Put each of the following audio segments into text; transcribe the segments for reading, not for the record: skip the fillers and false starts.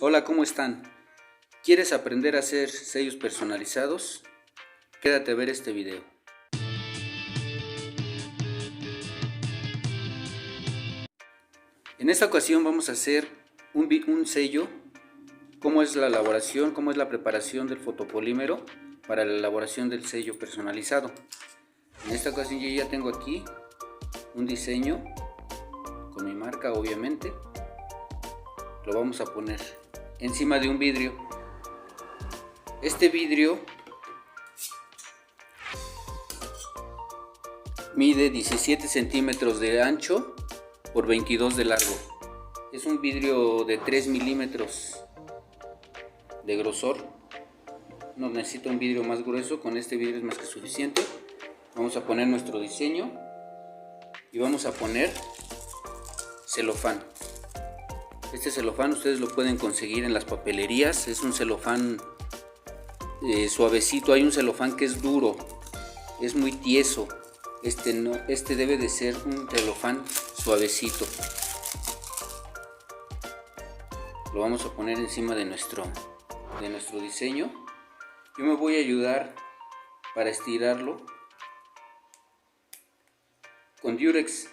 Hola, ¿cómo están? ¿Quieres aprender a hacer sellos personalizados? Quédate a ver este video. En esta ocasión vamos a hacer un sello, cómo es la elaboración, cómo es la preparación del fotopolímero para la elaboración del sello personalizado. En esta ocasión yo ya tengo aquí un diseño con mi marca, obviamente. Lo vamos a poner encima de un vidrio. Este vidrio mide 17 centímetros de ancho por 22 de largo. Es un vidrio de 3 milímetros de grosor. No necesito un vidrio más grueso, con este vidrio es más que suficiente. Vamos a poner nuestro diseño y vamos a poner celofán. Este celofán ustedes lo pueden conseguir en las papelerías. Es un celofán suavecito. Hay un celofán que es duro, es muy tieso. Este no, este debe de ser un celofán suavecito. Lo vamos a poner encima de nuestro diseño. Yo me voy a ayudar para estirarlo con Durex.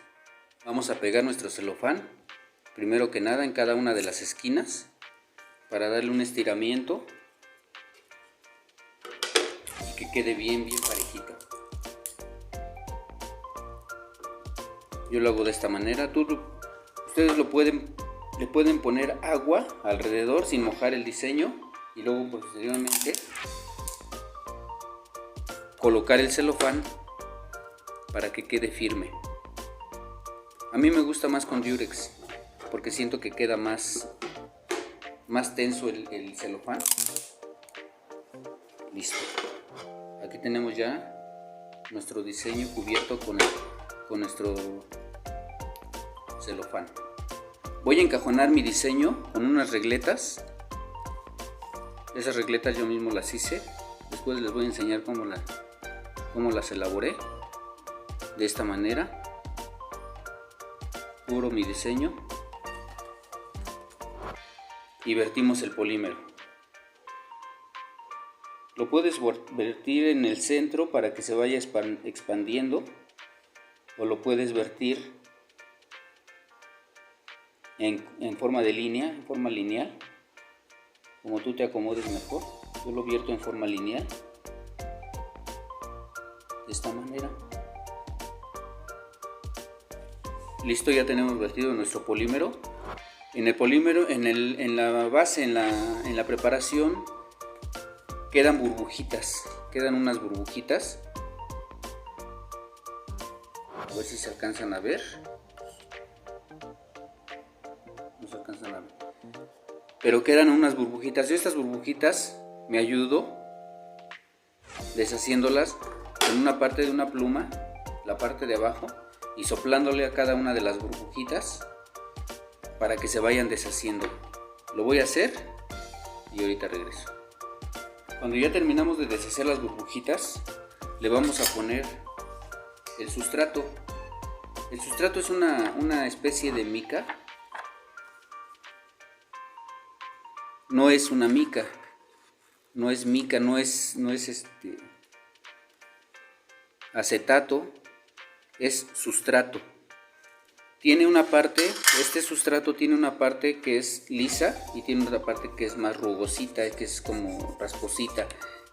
Vamos a pegar nuestro celofán primero que nada en cada una de las esquinas para darle un estiramiento y que quede bien parejito. Yo lo hago de esta manera. Ustedes le pueden poner agua alrededor sin mojar el diseño y luego posteriormente colocar el celofán para que quede firme. A mí me gusta más con Durex porque siento que queda más tenso el celofán. Listo. Aquí tenemos ya nuestro diseño cubierto con nuestro celofán. Voy a encajonar mi diseño con unas regletas. Esas regletas yo mismo las hice. Después les voy a enseñar cómo las elaboré. De esta manera cubro mi diseño y vertimos el polímero. Lo puedes vertir en el centro para que se vaya expandiendo, o lo puedes vertir en forma de línea, en forma lineal, como tú te acomodes mejor. Yo lo vierto en forma lineal, de esta manera. Listo, ya tenemos vertido nuestro polímero. En el polímero, en la base, en la preparación, quedan burbujitas, quedan unas burbujitas. A ver si se alcanzan a ver. No se alcanzan a ver. Pero quedan unas burbujitas. Yo estas burbujitas me ayudo deshaciéndolas con una parte de una pluma, la parte de abajo, y soplándole a cada una de las burbujitas para que se vayan deshaciendo. Lo voy a hacer y ahorita regreso. Cuando ya terminamos de deshacer las burbujitas, le vamos a poner el sustrato. El sustrato es una especie de mica. No es una mica, no es mica, no es acetato, es sustrato. Tiene una parte, este sustrato tiene una parte que es lisa y tiene otra parte que es más rugosita, que es como rasposita.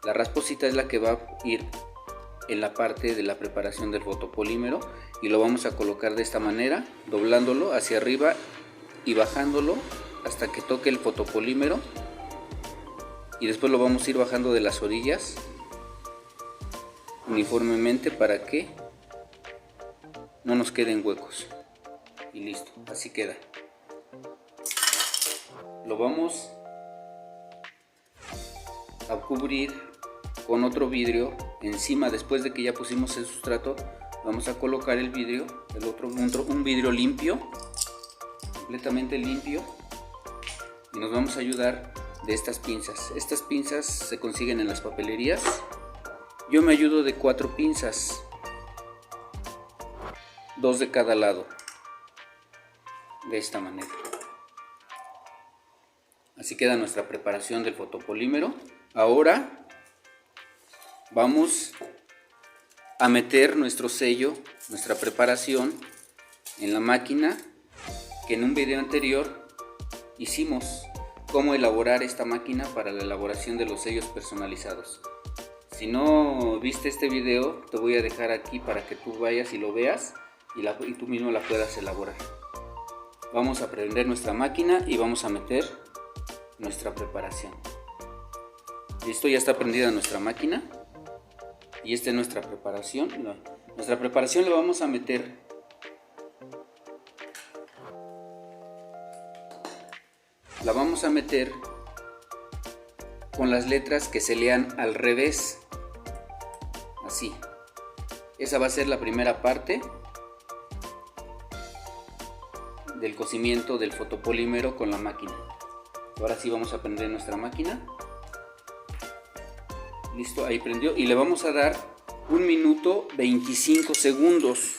La rasposita es la que va a ir en la parte de la preparación del fotopolímero y lo vamos a colocar de esta manera, doblándolo hacia arriba y bajándolo hasta que toque el fotopolímero, y después lo vamos a ir bajando de las orillas uniformemente para que no nos queden huecos. Y listo, así queda. Lo vamos a cubrir con otro vidrio encima. Después de que ya pusimos el sustrato, vamos a colocar el vidrio, un vidrio limpio, completamente limpio, y nos vamos a ayudar de estas pinzas. Estas pinzas se consiguen en las papelerías. Yo me ayudo de 4 pinzas, 2 de cada lado, de esta manera. Así queda nuestra preparación del fotopolímero. Ahora vamos a meter nuestro sello, nuestra preparación en la máquina, que en un video anterior hicimos cómo elaborar esta máquina para la elaboración de los sellos personalizados. Si no viste este video, te voy a dejar aquí para que tú vayas y lo veas y tú mismo la puedas elaborar. Vamos a prender nuestra máquina y vamos a meter nuestra preparación. Listo, ya está prendida nuestra máquina y esta es nuestra preparación. Nuestra preparación la vamos a meter con las letras que se lean al revés, así. Esa va a ser la primera parte del cocimiento del fotopolímero con la máquina. Ahora sí vamos a prender nuestra máquina. Listo, ahí prendió y le vamos a dar 1 minuto 25 segundos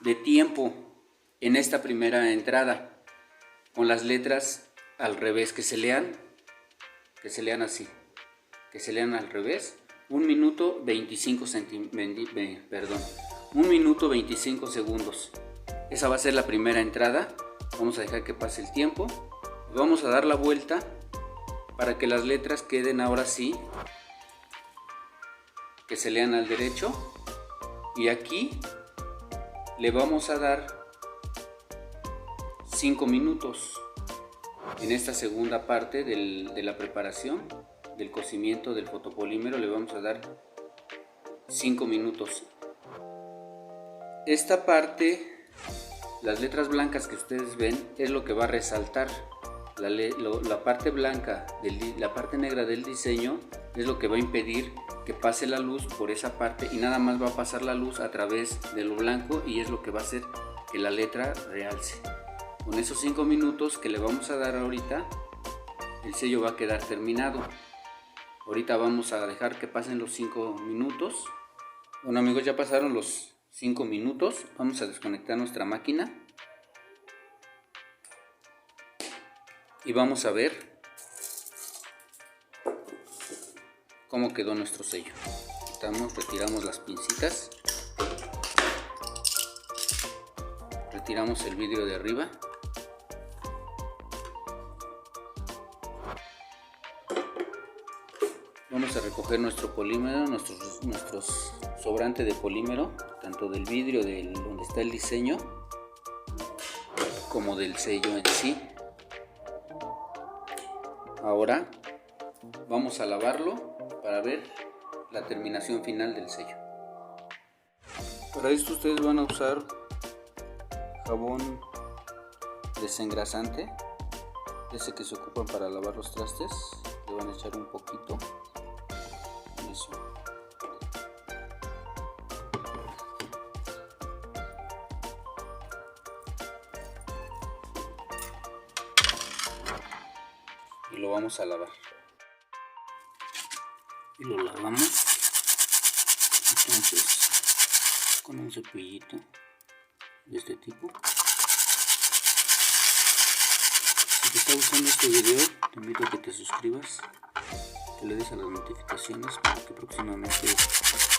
de tiempo en esta primera entrada con las letras al revés, que se lean así, que se lean al revés. 1 minuto 25 segundos. Esa va a ser la primera entrada. Vamos a dejar que pase el tiempo. Vamos a dar la vuelta para que las letras queden ahora sí, que se lean al derecho. Y aquí le vamos a dar 5 minutos en esta segunda parte de la preparación del cocimiento del fotopolímero. Le vamos a dar 5 minutos. Esta parte, las letras blancas que ustedes ven, es lo que va a resaltar. La parte blanca, la parte negra del diseño es lo que va a impedir que pase la luz por esa parte, y nada más va a pasar la luz a través de lo blanco, y es lo que va a hacer que la letra realce. Con esos 5 minutos que le vamos a dar ahorita, el sello va a quedar terminado. Ahorita vamos a dejar que pasen los 5 minutos. Bueno amigos, ya pasaron los 5 minutos. Vamos a desconectar nuestra máquina y vamos a ver cómo quedó nuestro sello. Retiramos las pincitas, retiramos el vidrio de arriba. Vamos a recoger nuestro polímero, nuestros sobrante de polímero, tanto del vidrio donde está el diseño como del sello en sí. Ahora vamos a lavarlo para ver la terminación final del sello. Para esto ustedes van a usar jabón desengrasante, ese que se ocupan para lavar los trastes. Le van a echar un poquito. Eso. Y lo vamos a lavar. Y lo lavamos. Entonces, con un cepillito de este tipo. Si te está gustando este video, te invito a que te suscribas, que le des a las notificaciones para que próximamente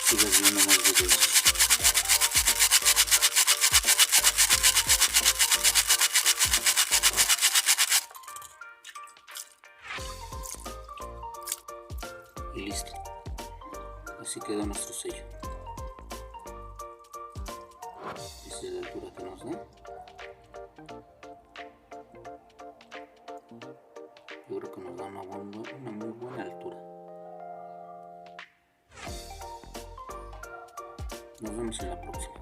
sigas viendo más videos. Y listo, así quedó nuestro sello. Esa es la altura que nos da. Yo creo que nos da una muy buena altura. Nos vemos en la próxima.